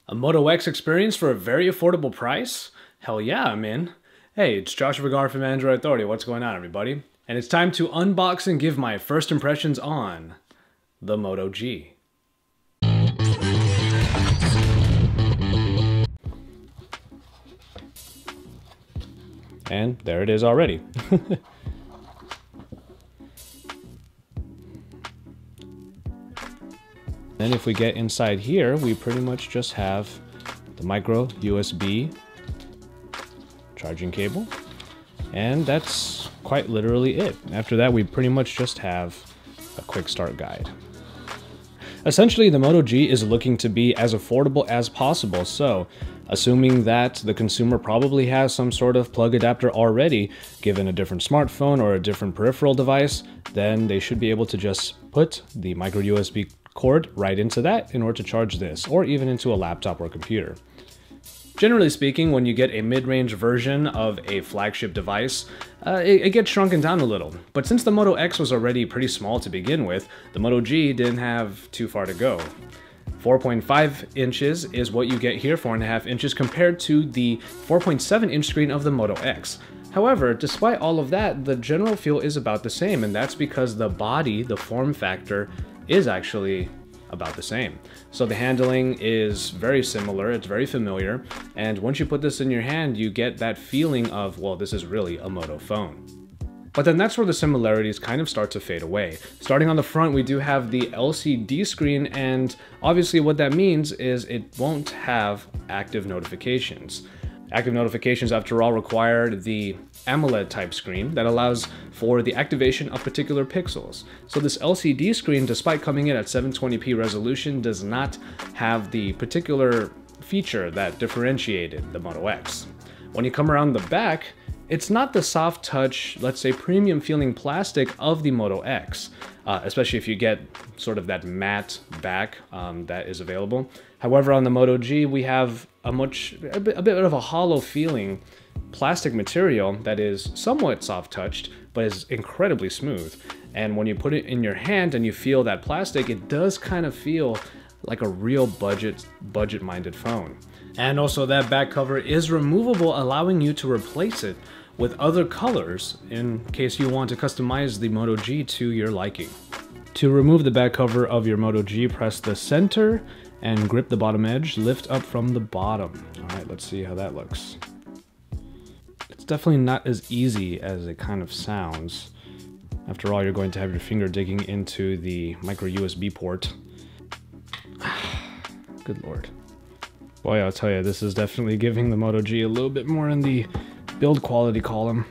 A Moto X experience for a very affordable price? Hell yeah, I'm in. Hey, it's Josh Vergara from Android Authority. What's going on, everybody? And it's time to unbox and give my first impressions on the Moto G. And there it is already. Then if we get inside here, we pretty much just have the micro USB charging cable. And that's quite literally it. After that, we pretty much just have a quick start guide. Essentially, the Moto G is looking to be as affordable as possible. So, assuming that the consumer probably has some sort of plug adapter already, given a different smartphone or a different peripheral device, then they should be able to just put the micro USB cord right into that in order to charge this, or even into a laptop or computer. Generally speaking, when you get a mid-range version of a flagship device, it gets shrunken down a little. But since the Moto X was already pretty small to begin with, the Moto G didn't have too far to go. 4.5 inches is what you get here, 4.5 inches, compared to the 4.7 inch screen of the Moto X. However, despite all of that, the general feel is about the same, and that's because the body, the form factor, is actually about the same. So the handling is very similar, it's very familiar, and once you put this in your hand, you get that feeling of, well, this is really a Moto phone. But then that's where the similarities kind of start to fade away. Starting on the front, we do have the LCD screen, and obviously what that means is it won't have active notifications. Active notifications, after all, require the AMOLED type screen that allows for the activation of particular pixels. So this LCD screen, despite coming in at 720p resolution, does not have the particular feature that differentiated the Moto X. When you come around the back, it's not the soft touch, let's say premium feeling plastic of the Moto X, especially if you get sort of that matte back that is available. However, on the Moto G, we have a bit of a hollow feeling plastic material that is somewhat soft touched, but is incredibly smooth. And when you put it in your hand and you feel that plastic, it does kind of feel like a real budget-minded phone. And also that back cover is removable, allowing you to replace it with other colors in case you want to customize the Moto G to your liking. To remove the back cover of your Moto G, press the center and grip the bottom edge, lift up from the bottom. All right, let's see how that looks. It's definitely not as easy as it kind of sounds. After all, you're going to have your finger digging into the micro USB port. Good Lord. Boy, I'll tell you, this is definitely giving the Moto G a little bit more in the build quality column.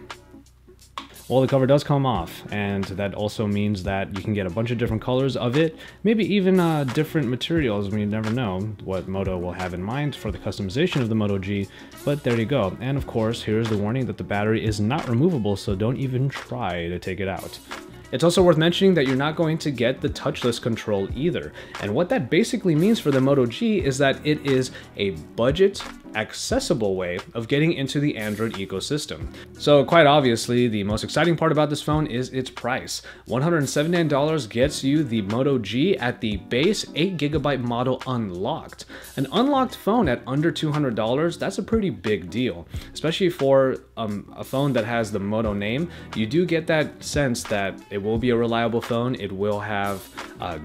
Well, the cover does come off, and that also means that you can get a bunch of different colors of it, maybe even different materials. I mean, you never know what Moto will have in mind for the customization of the Moto G, but there you go. And of course, here's the warning that the battery is not removable, so don't even try to take it out. It's also worth mentioning that you're not going to get the touchless control either. And what that basically means for the Moto G is that it is a budget, accessible way of getting into the Android ecosystem. So quite obviously, the most exciting part about this phone is its price. $179 gets you the Moto G at the base 8GB model unlocked. An unlocked phone at under $200, that's a pretty big deal. Especially for a phone that has the Moto name, you do get that sense that it will be a reliable phone, it will have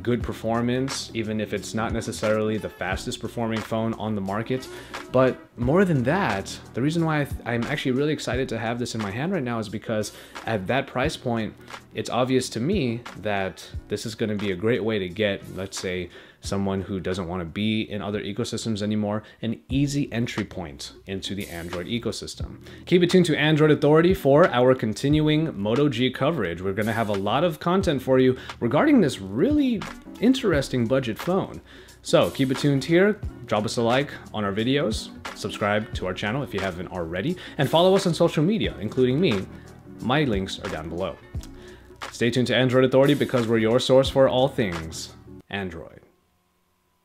good performance, even if it's not necessarily the fastest performing phone on the market. But more than that, the reason why I'm actually really excited to have this in my hand right now is because at that price point, it's obvious to me that this is going to be a great way to get, let's say, someone who doesn't want to be in other ecosystems anymore, an easy entry point into the Android ecosystem. Keep it tuned to Android Authority for our continuing Moto G coverage. We're going to have a lot of content for you regarding this really interesting budget phone. So keep it tuned here, drop us a like on our videos, subscribe to our channel if you haven't already, and follow us on social media, including me. My links are down below. Stay tuned to Android Authority because we're your source for all things Android.